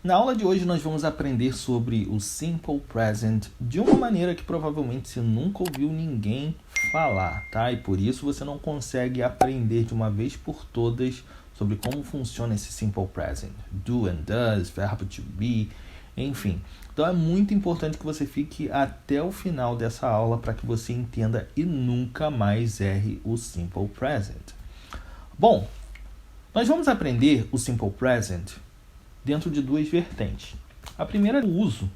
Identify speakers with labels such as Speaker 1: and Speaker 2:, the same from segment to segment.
Speaker 1: Na aula de hoje nós vamos aprender sobre o Simple Present de uma maneira que provavelmente você nunca ouviu ninguém falar, tá? E por isso você não consegue aprender de uma vez por todas sobre como funciona esse Simple Present. Do and does, verbo to be, enfim. Então é muito importante que você fique até o final dessa aula para que você entenda e nunca mais erre o Simple Present. Bom, nós vamos aprender o Simple Present dentro de duas vertentes. A primeira é o uso.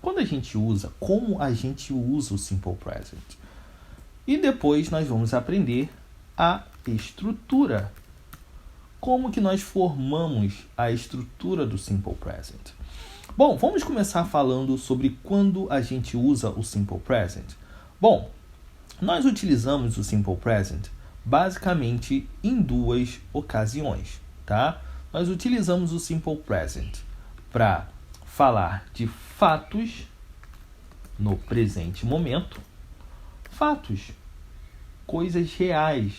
Speaker 1: Quando a gente usa, como a gente usa o Simple Present. E depois nós vamos aprender a estrutura. Como que nós formamos a estrutura do Simple Present. Bom, vamos começar falando sobre quando a gente usa o Simple Present. Bom, nós utilizamos o Simple Present basicamente em duas ocasiões, tá? Nós utilizamos o Simple Present para falar de fatos no presente momento, fatos, coisas reais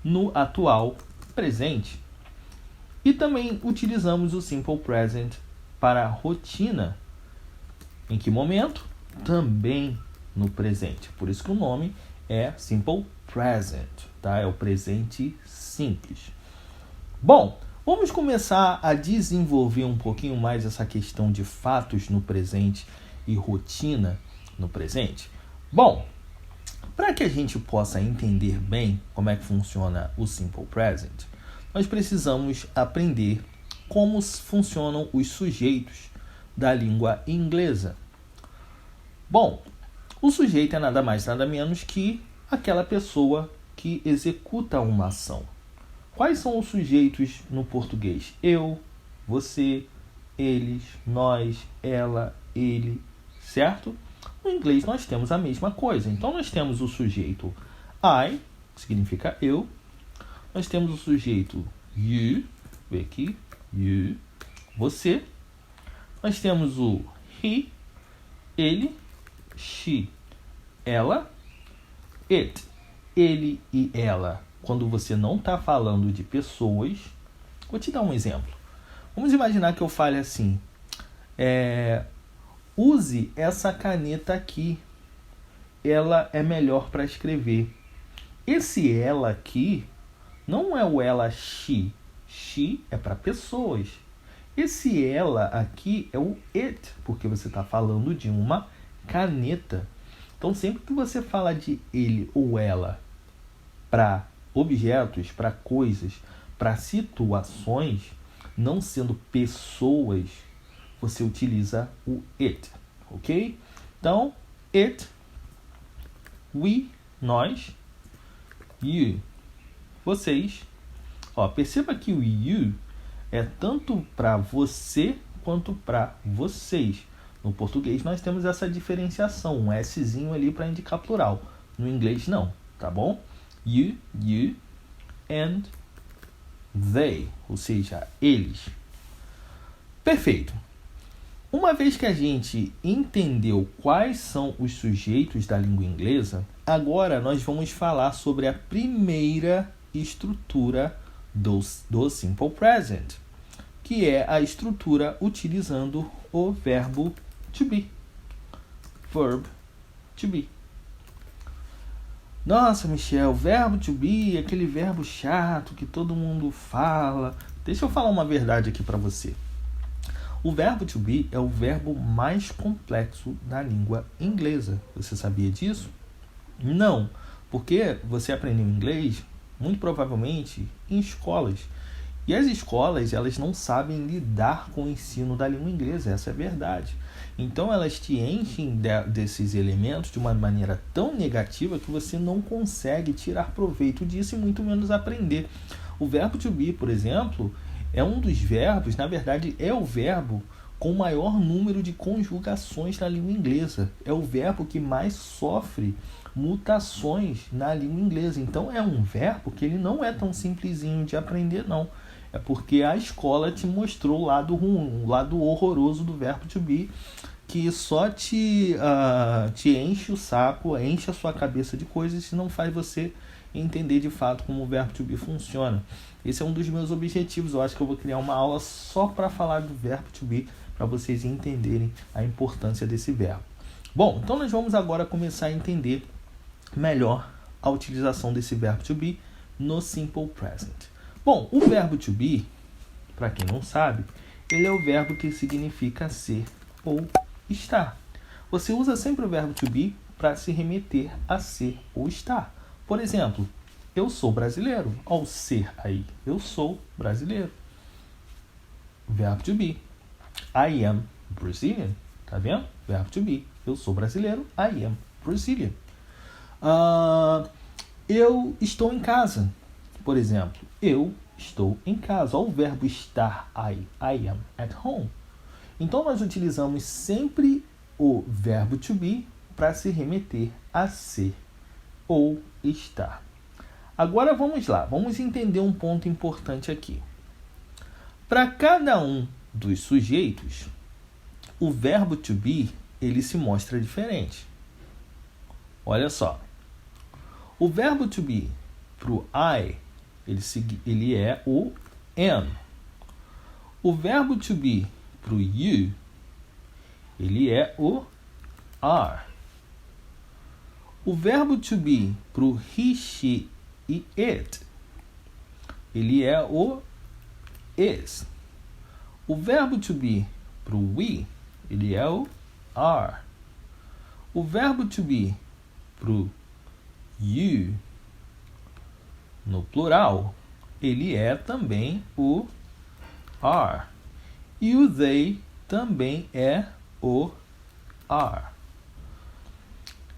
Speaker 1: no atual presente. E também utilizamos o Simple Present para rotina. Em que momento? Também no presente. Por isso que o nome é Simple Present, tá? É o presente simples. Bom, vamos começar a desenvolver um pouquinho mais essa questão de fatos no presente e rotina no presente. Bom, para que a gente possa entender bem como é que funciona o Simple Present, nós precisamos aprender como funcionam os sujeitos da língua inglesa. Bom, o sujeito é nada mais nada menos que aquela pessoa que executa uma ação. Quais são os sujeitos no português? Eu, você, eles, nós, ela, ele, certo? No inglês nós temos a mesma coisa. Então nós temos o sujeito I, que significa eu. Nós temos o sujeito you, vê aqui, you, você. Nós temos o he, ele, she, ela, it, ele e ela. Quando você não está falando de pessoas, vou te dar um exemplo. Vamos imaginar que eu fale assim, use essa caneta aqui, ela é melhor para escrever. Esse ela aqui não é o ela she, she é para pessoas. Esse ela aqui é o it, porque você está falando de uma caneta. Então sempre que você fala de ele ou ela para objetos, para coisas, para situações, não sendo pessoas, você utiliza o it, ok? Então, it, we, nós, you, vocês. Ó, perceba que o you é tanto para você quanto para vocês. No português nós temos essa diferenciação, um Szinho ali para indicar plural. No inglês não, tá bom? You, and they, ou seja, eles. Perfeito. Uma vez que a gente entendeu quais são os sujeitos da língua inglesa, agora nós vamos falar sobre a primeira estrutura do Simple Present, que é a estrutura utilizando o verbo to be. Verb to be. Nossa, Michel, verbo to be, aquele verbo chato que todo mundo fala. Deixa eu falar uma verdade aqui para você. O verbo to be é o verbo mais complexo da língua inglesa. Você sabia disso? Não, porque você aprendeu inglês, muito provavelmente, em escolas. E as escolas, elas não sabem lidar com o ensino da língua inglesa, essa é a verdade. Então, elas te enchem desses elementos de uma maneira tão negativa que você não consegue tirar proveito disso e muito menos aprender. O verbo to be, por exemplo, é um dos verbos, na verdade, é o verbo com o maior número de conjugações na língua inglesa. É o verbo que mais sofre mutações na língua inglesa. Então, é um verbo que ele não é tão simplesinho de aprender, não. É porque a escola te mostrou o lado ruim, o lado horroroso do verbo to be, que só te enche o saco, enche a sua cabeça de coisas e não faz você e entender de fato como o verbo to be funciona. Esse é um dos meus objetivos. Eu acho que eu vou criar uma aula só para falar do verbo to be, para vocês entenderem a importância desse verbo. Bom, então nós vamos agora começar a entender melhor a utilização desse verbo to be no simple present. Bom, o verbo to be, para quem não sabe, ele é o verbo que significa ser ou estar. Você usa sempre o verbo to be para se remeter a ser ou estar. Por exemplo, eu sou brasileiro. Ao ser aí, eu sou brasileiro. Verbo to be. I am Brazilian. Tá vendo? Verbo to be. Eu sou brasileiro. I am Brazilian. Eu estou em casa. Por exemplo, eu estou em casa. Olha o verbo estar aí. I am at home. Então, nós utilizamos sempre o verbo to be para se remeter a ser ou estar. Agora, vamos lá. Vamos entender um ponto importante aqui. Para cada um dos sujeitos, o verbo to be, ele se mostra diferente. Olha só. O verbo to be para o I, ele é o am. O verbo to be para o you, ele é o are. O verbo to be para o he, she e it, ele é o is. O verbo to be para o we, ele é o are. O verbo to be para o you, no plural, ele é também o are. E o they também é o are.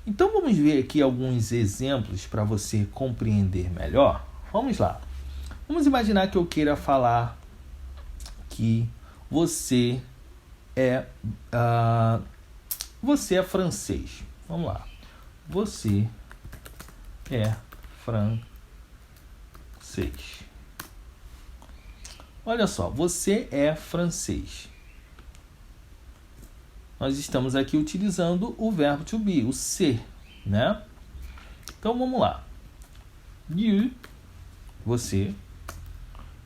Speaker 1: Então, vamos ver aqui alguns exemplos para você compreender melhor. Vamos lá. Vamos imaginar que eu queira falar que você é francês. Vamos lá. Você é francês. Olha só, você é francês. Nós estamos aqui utilizando o verbo to be, o ser, né? Então, vamos lá. You, você.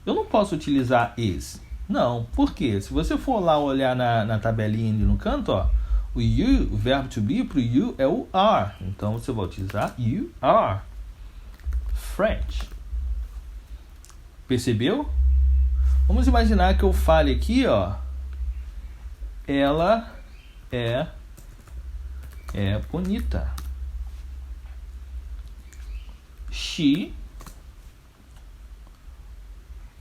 Speaker 1: Eu não posso utilizar is. Não, por quê? Se você for lá olhar na tabelinha ali no canto, ó, o you, o verbo to be para o you é o are. Então, você vai utilizar you are French. Percebeu? Vamos imaginar que eu fale aqui, ó, ela é bonita. She.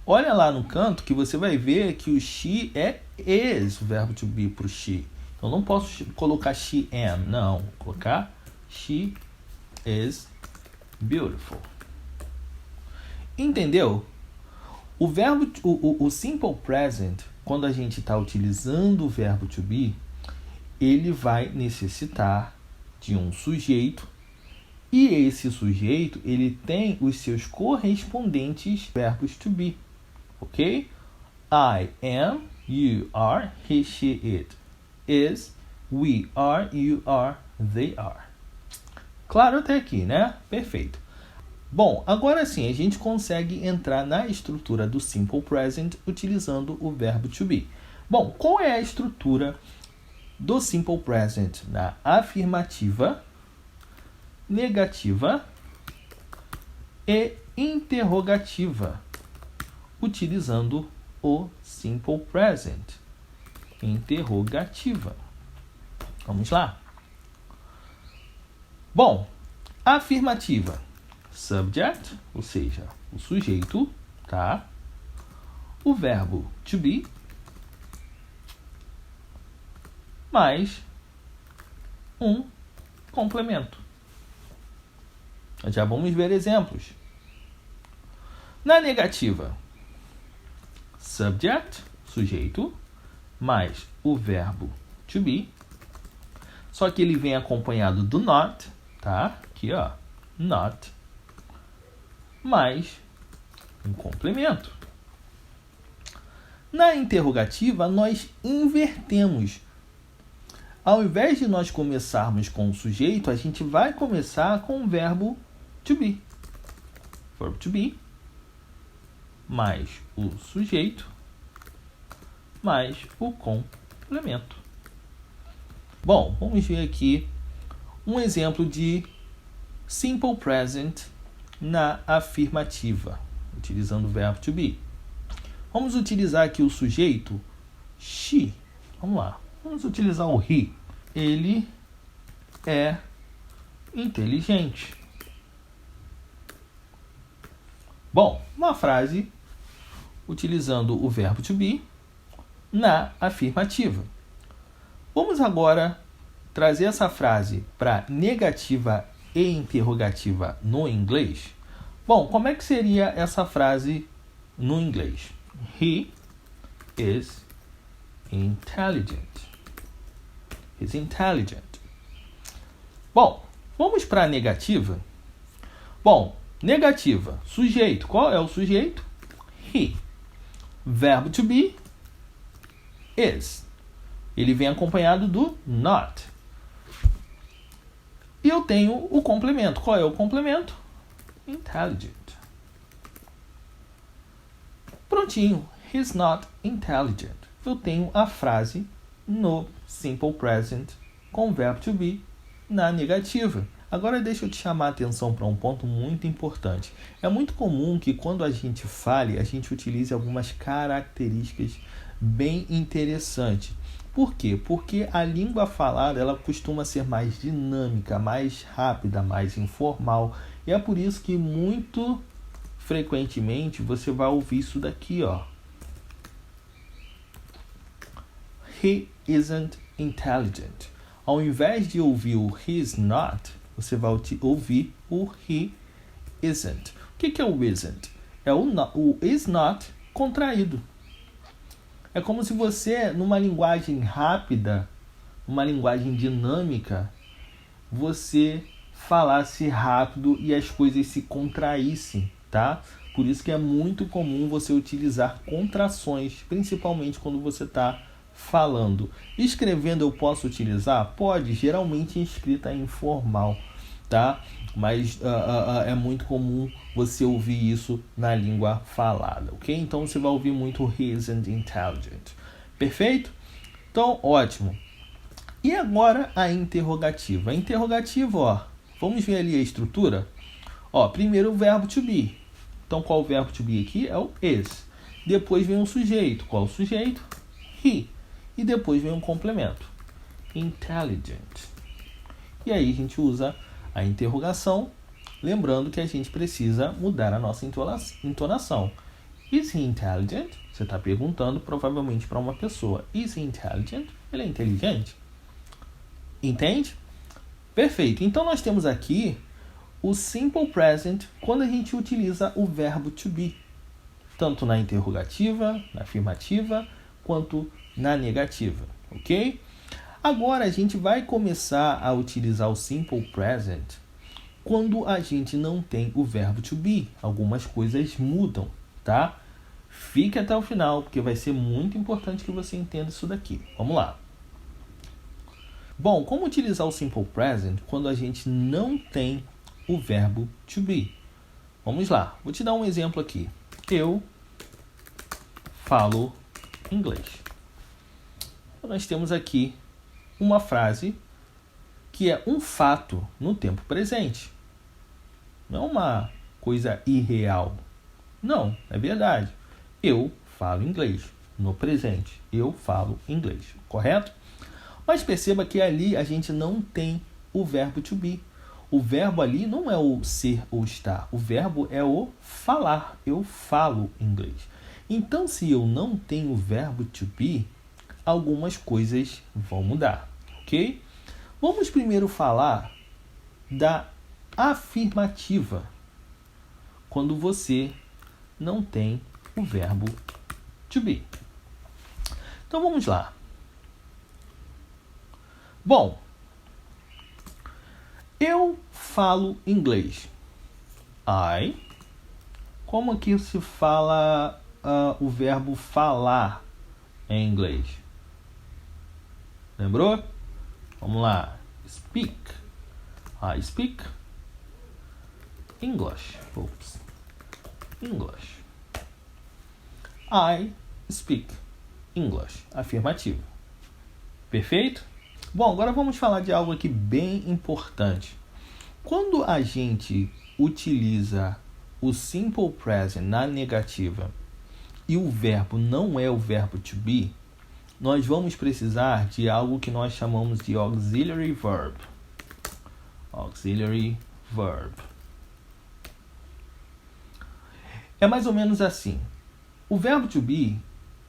Speaker 1: Olha lá no canto que você vai ver que o she é is, o verbo to be para o she. Então, não posso colocar she am, não. Vou colocar she is beautiful. Entendeu? O verbo, o simple present, quando a gente está utilizando o verbo to be, ele vai necessitar de um sujeito, e esse sujeito, ele tem os seus correspondentes verbos to be, ok? I am, you are, he, she, it is, we are, you are, they are. Claro até aqui, né? Perfeito. Bom, agora sim, a gente consegue entrar na estrutura do simple present utilizando o verbo to be. Bom, qual é a estrutura do simple present? Na afirmativa, negativa e interrogativa, utilizando o simple present. Interrogativa. Vamos lá? Bom, afirmativa. Subject, ou seja, o sujeito, tá? O verbo to be, mais um complemento. Já vamos ver exemplos. Na negativa, subject, sujeito, mais o verbo to be, só que ele vem acompanhado do not, tá? Aqui, ó, not, mais um complemento. Na interrogativa, nós invertemos. Ao invés de nós começarmos com o sujeito, a gente vai começar com o verbo to be. verb to be, mais o sujeito, mais o complemento. Bom, vamos ver aqui um exemplo de simple present na afirmativa, utilizando o verbo to be. Vamos utilizar aqui o sujeito she. Vamos lá. Vamos utilizar o he. Ele é inteligente. Bom, uma frase utilizando o verbo to be na afirmativa. Vamos agora trazer essa frase para negativa e interrogativa no inglês. Bom, como é que seria essa frase no inglês? He is intelligent. He's intelligent. Bom, vamos para a negativa. Bom, negativa, sujeito. Qual é o sujeito? He. Verbo to be, is. Ele vem acompanhado do not. E eu tenho o complemento. Qual é o complemento? Intelligent. Prontinho. He's not intelligent. Eu tenho a frase no simple present com o verbo to be na negativa. Agora deixa eu te chamar a atenção para um ponto muito importante. É muito comum que quando a gente fale, a gente utilize algumas características bem interessantes. Por quê? Porque a língua falada ela costuma ser mais dinâmica, mais rápida, mais informal. E é por isso que muito frequentemente você vai ouvir isso daqui, ó. He isn't intelligent. Ao invés de ouvir o he's not, você vai ouvir o he isn't. O que é o isn't? É o is not contraído. É como se você, numa linguagem rápida, uma linguagem dinâmica, você falasse rápido e as coisas se contraíssem, tá? Por isso que é muito comum você utilizar contrações, principalmente quando você está falando. Escrevendo eu posso utilizar? Pode, geralmente em escrita informal, tá? Mas é muito comum você ouvir isso na língua falada, ok? Então você vai ouvir muito he isn't intelligent. Perfeito? Então, ótimo. E agora a interrogativa. A interrogativa, ó, vamos ver ali a estrutura? Ó, primeiro o verbo to be. Então, qual o verbo to be aqui? É o is. Depois vem o sujeito. Qual o sujeito? He. E depois vem um complemento. Intelligent. E aí a gente usa a interrogação, lembrando que a gente precisa mudar a nossa entonação. Is he intelligent? Você está perguntando provavelmente para uma pessoa. Is he intelligent? Ele é inteligente? Entende? Perfeito. Então nós temos aqui o simple present quando a gente utiliza o verbo to be. Tanto na interrogativa, na afirmativa, quanto na negativa. Ok? Agora a gente vai começar a utilizar o simple present quando a gente não tem o verbo to be. Algumas coisas mudam, tá? Fique até o final, porque vai ser muito importante que você entenda isso daqui. Vamos lá. Bom, como utilizar o simple present quando a gente não tem o verbo to be? Vamos lá, vou te dar um exemplo aqui. Eu falo inglês. Nós temos aqui uma frase que é um fato no tempo presente. Não é uma coisa irreal. Não, é verdade. Eu falo inglês no presente. Eu falo inglês, correto? Mas perceba que ali a gente não tem o verbo to be. O verbo ali não é o ser ou estar. O verbo é o falar. Eu falo inglês. Então, se eu não tenho o verbo to be, algumas coisas vão mudar, ok? Vamos primeiro falar da afirmativa, quando você não tem o verbo to be. Então vamos lá. Bom, eu falo inglês. Como aqui se fala o verbo falar em inglês? Lembrou? Vamos lá. Speak. I speak English. Oops. English. I speak English. Afirmativo. Perfeito? Bom, agora vamos falar de algo aqui bem importante. Quando a gente utiliza o simple present na negativa e o verbo não é o verbo to be, nós vamos precisar de algo que nós chamamos de auxiliary verb. Auxiliary verb. É mais ou menos assim. O verbo to be,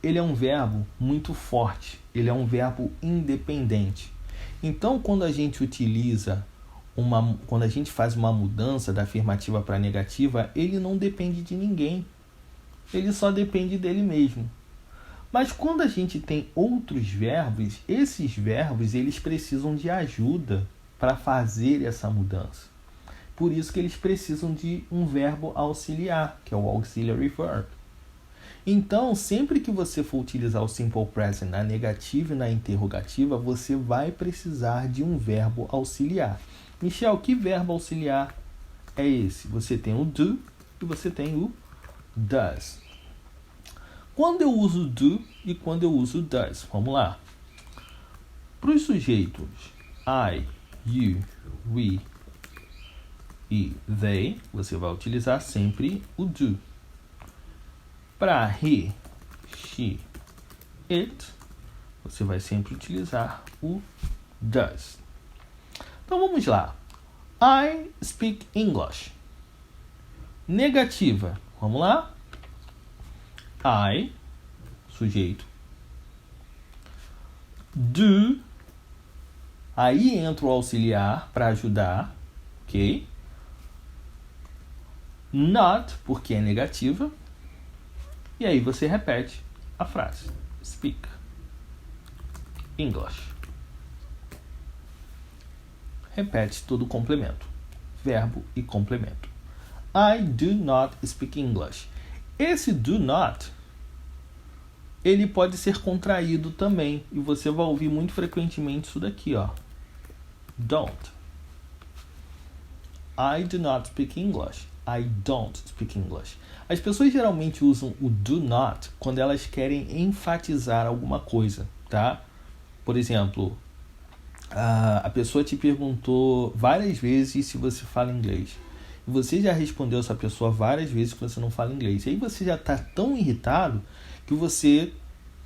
Speaker 1: ele é um verbo muito forte. Ele é um verbo independente. Então, quando a gente faz uma mudança da afirmativa para a negativa, ele não depende de ninguém. Ele só depende dele mesmo. Mas quando a gente tem outros verbos, esses verbos eles precisam de ajuda para fazer essa mudança. Por isso que eles precisam de um verbo auxiliar, que é o auxiliary verb. Então, sempre que você for utilizar o simple present na negativa e na interrogativa, você vai precisar de um verbo auxiliar. Michel, que verbo auxiliar é esse? Você tem o do e você tem o does. Quando eu uso do e quando eu uso does? Vamos lá. Para os sujeitos I, you, we e they, você vai utilizar sempre o do. Para he, she, it, você vai sempre utilizar o does. Então vamos lá. I speak English. Negativa. Vamos lá. I, sujeito. Do. Aí entra o auxiliar para ajudar. Ok? Not, porque é negativa. E aí você repete a frase. Speak English. Repete todo o complemento. Verbo e complemento. I do not speak English. Esse do not, ele pode ser contraído também. E você vai ouvir muito frequentemente isso daqui, ó. Don't. I do not speak English. I don't speak English. As pessoas geralmente usam o do not quando elas querem enfatizar alguma coisa, tá? Por exemplo, a pessoa te perguntou várias vezes se você fala inglês. E você já respondeu essa pessoa várias vezes que você não fala inglês. E aí você já está tão irritado que você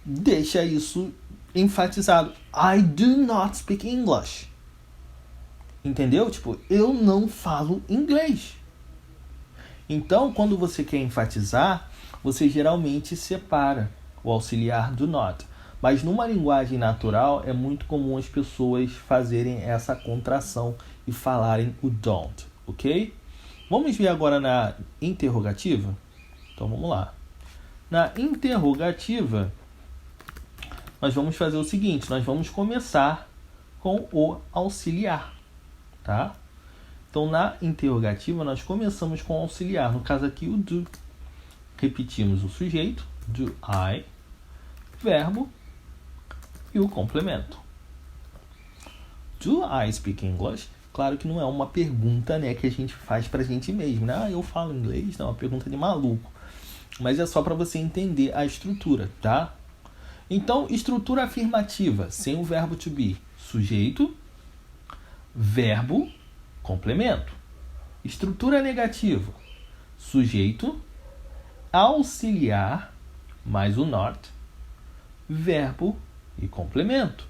Speaker 1: deixa isso enfatizado. I do not speak English. Entendeu? Tipo, eu não falo inglês. Então, quando você quer enfatizar, você geralmente separa o auxiliar do not. Mas numa linguagem natural, é muito comum as pessoas fazerem essa contração e falarem o don't, ok? Vamos ver agora na interrogativa? Então, vamos lá. Na interrogativa, nós vamos fazer o seguinte, nós vamos começar com o auxiliar, tá? Então, na interrogativa, nós começamos com o auxiliar. No caso aqui, o do. Repetimos o sujeito, do I, verbo e o complemento. Do I speak English? Claro que não é uma pergunta, né, que a gente faz pra gente mesmo, né? Ah, eu falo inglês? Não, é uma pergunta de maluco. Mas é só para você entender a estrutura, tá? Então, estrutura afirmativa, sem o verbo to be. Sujeito, verbo, complemento. Estrutura negativa. Sujeito, auxiliar, mais o not, verbo e complemento.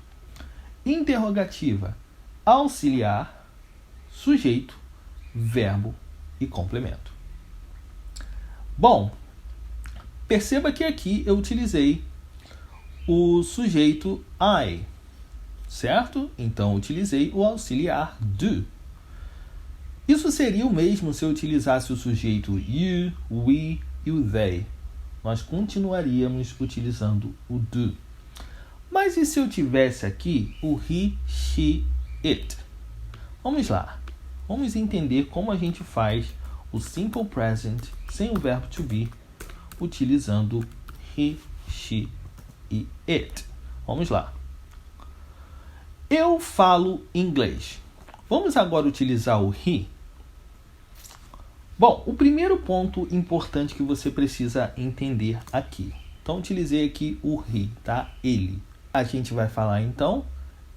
Speaker 1: Interrogativa. Auxiliar, sujeito, verbo e complemento. Bom, perceba que aqui eu utilizei o sujeito I, certo? Então, utilizei o auxiliar do. Isso seria o mesmo se eu utilizasse o sujeito you, we e o they. Nós continuaríamos utilizando o do. Mas e se eu tivesse aqui o he, she, it? Vamos lá. Vamos entender como a gente faz o simple present sem o verbo to be, utilizando he, she e it. Vamos lá. Eu falo inglês. Vamos agora utilizar o he. Bom, o primeiro ponto importante que você precisa entender aqui. Então, utilizei aqui o he, tá? Ele. A gente vai falar, então,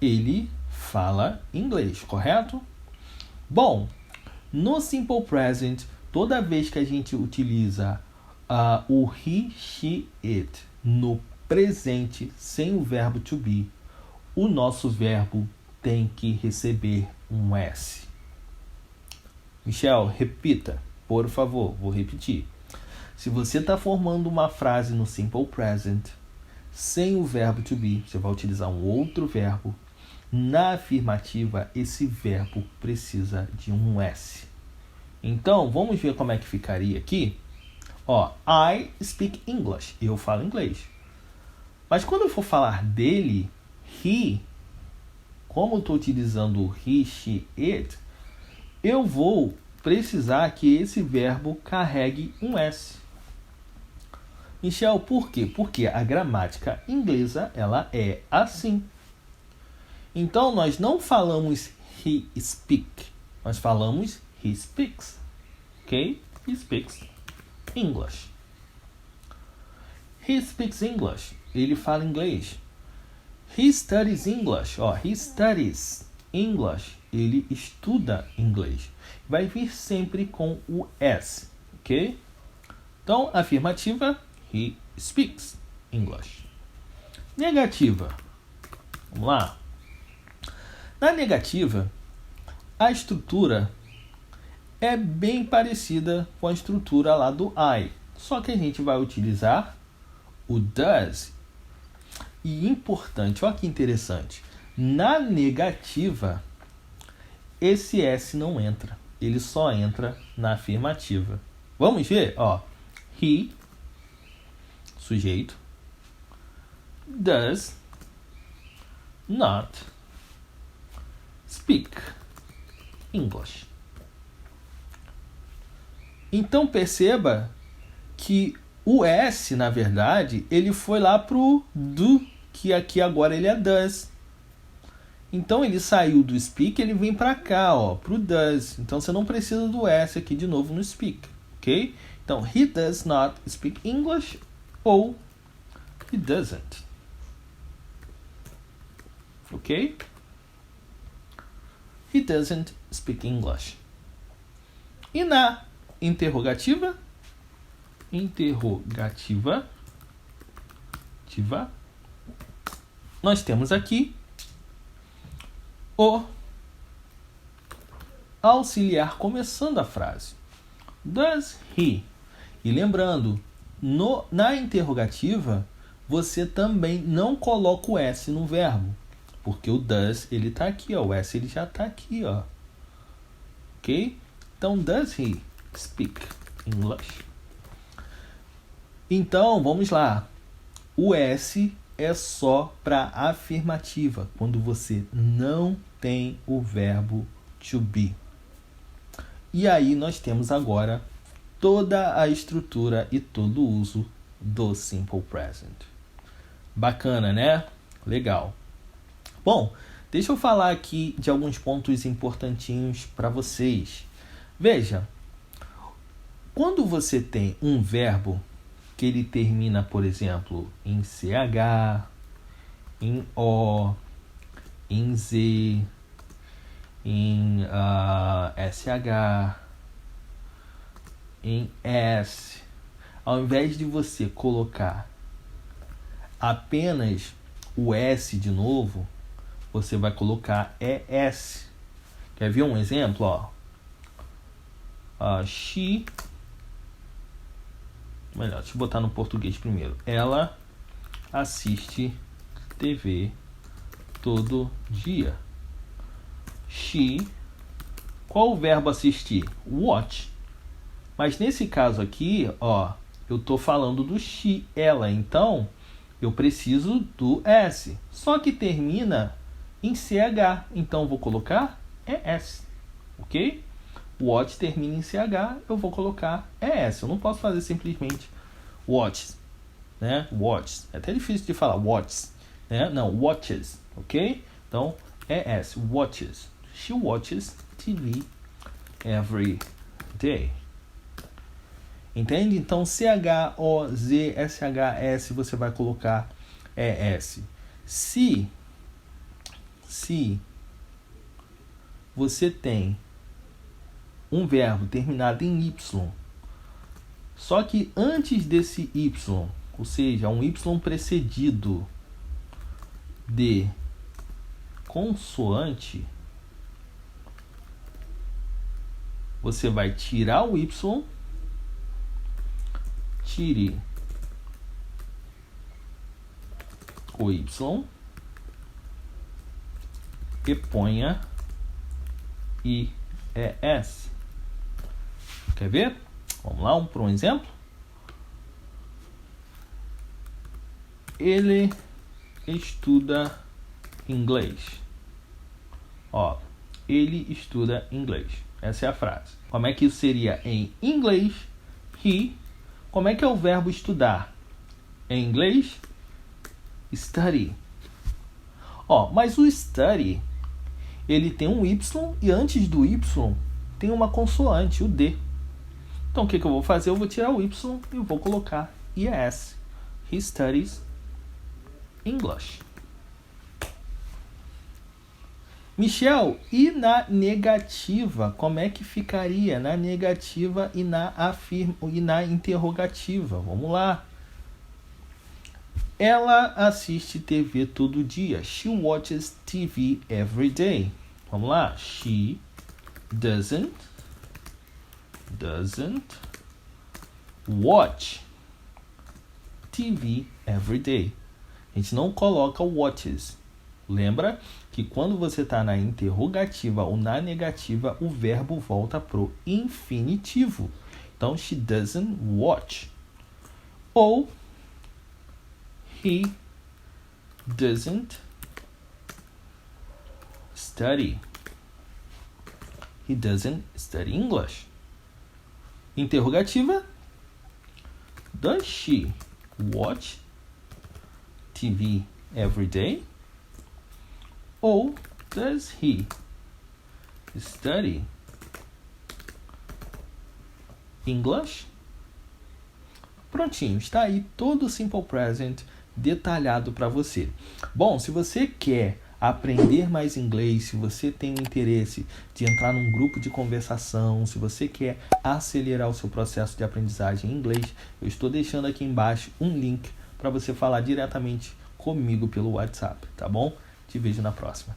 Speaker 1: ele fala inglês, correto? Bom, no Simple Present, toda vez que a gente utiliza o he, she, it no presente sem o verbo to be, o nosso verbo tem que receber um S. Michel, repita, por favor, vou repetir. Se você está formando uma frase no Simple Present sem o verbo to be, você vai utilizar um outro verbo. Na afirmativa, esse verbo precisa de um S. Então, vamos ver como é que ficaria aqui. Ó, I speak English. Eu falo inglês. Mas quando eu for falar dele, he, como eu estou utilizando o he, she, it, eu vou precisar que esse verbo carregue um S. Michel, por quê? Porque a gramática inglesa, ela é assim. Então, nós não falamos he speak, nós falamos he speaks. Ok? He speaks English. He speaks English. Ele fala inglês. He studies English. Ó, he studies English. Ele estuda inglês. Vai vir sempre com o S. Ok? Então, afirmativa, he speaks English. Negativa. Vamos lá. Na negativa, a estrutura é bem parecida com a estrutura lá do I. Só que a gente vai utilizar o does. E importante, olha que interessante. Na negativa, esse S não entra. Ele só entra na afirmativa. Vamos ver? Ó, he, sujeito, does not speak English. Então perceba que o S, na verdade, ele foi lá pro do, que aqui agora ele é does. Então ele saiu do speak, ele vem para cá, ó, pro does. Então você não precisa do S aqui de novo no speak, ok? Então he does not speak English ou he doesn't. Ok? He doesn't speak English. E na interrogativa, nós temos aqui o auxiliar começando a frase. Does he? E lembrando, na interrogativa, você também não coloca o S no verbo. Porque o does, ele está aqui, ó. O S, ele já está aqui, ó. Ok? Então, does he speak English? Então, vamos lá. O S é só para afirmativa, quando você não tem o verbo to be. E aí nós temos agora toda a estrutura e todo o uso do Simple Present. Bacana, né? Legal. Bom, deixa eu falar aqui de alguns pontos importantinhos para vocês. Veja, quando você tem um verbo que ele termina, por exemplo, em CH, em O, em Z, em SH, em S, ao invés de você colocar apenas o S de novo, você vai colocar ES. Quer ver um exemplo? Ó? She... Melhor, deixa eu botar no português primeiro. Ela assiste TV todo dia. She... Qual o verbo assistir? Watch. Mas nesse caso aqui, ó, eu tô falando do she, ela. Então, eu preciso do S. Só que termina em CH. Então, vou colocar ES. Ok? Watch termina em CH, eu vou colocar ES. Eu não posso fazer simplesmente watches, né? Watches. É até difícil de falar watches, né? Não, watches, ok? Então, ES, watches. She watches TV every day. Entende? Então, CHOZSHS você vai colocar ES. Se você tem um verbo terminado em Y, só que antes desse Y, ou seja, um Y precedido de consoante, você vai tirar o Y, tire o Y e ponha IES. Quer ver? Vamos lá, para um exemplo. Ele estuda inglês. Ó, ele estuda inglês. Essa é a frase. Como é que isso seria em inglês? He. Como é que é o verbo estudar? Em inglês, study. Ó, mas o study, ele tem um Y e antes do Y tem uma consoante, o D. Então o que eu vou fazer? Eu vou tirar o Y e vou colocar ES. He studies English. Michel, e na negativa? Como é que ficaria na negativa e na interrogativa? Vamos lá. Ela assiste TV todo dia. She watches TV every day. Vamos lá. She doesn't watch TV every day. A gente não coloca watches. Lembra que quando você está na interrogativa ou na negativa, o verbo volta pro infinitivo. Então, she doesn't watch. Ou he doesn't study. He doesn't study English. Interrogativa. Does she watch TV every day? Ou does he study English? Prontinho, está aí todo o Simple Present detalhado para você. Bom, se você quer aprender mais inglês, se você tem o interesse de entrar num grupo de conversação, se você quer acelerar o seu processo de aprendizagem em inglês, eu estou deixando aqui embaixo um link para você falar diretamente comigo pelo WhatsApp, tá bom? Te vejo na próxima.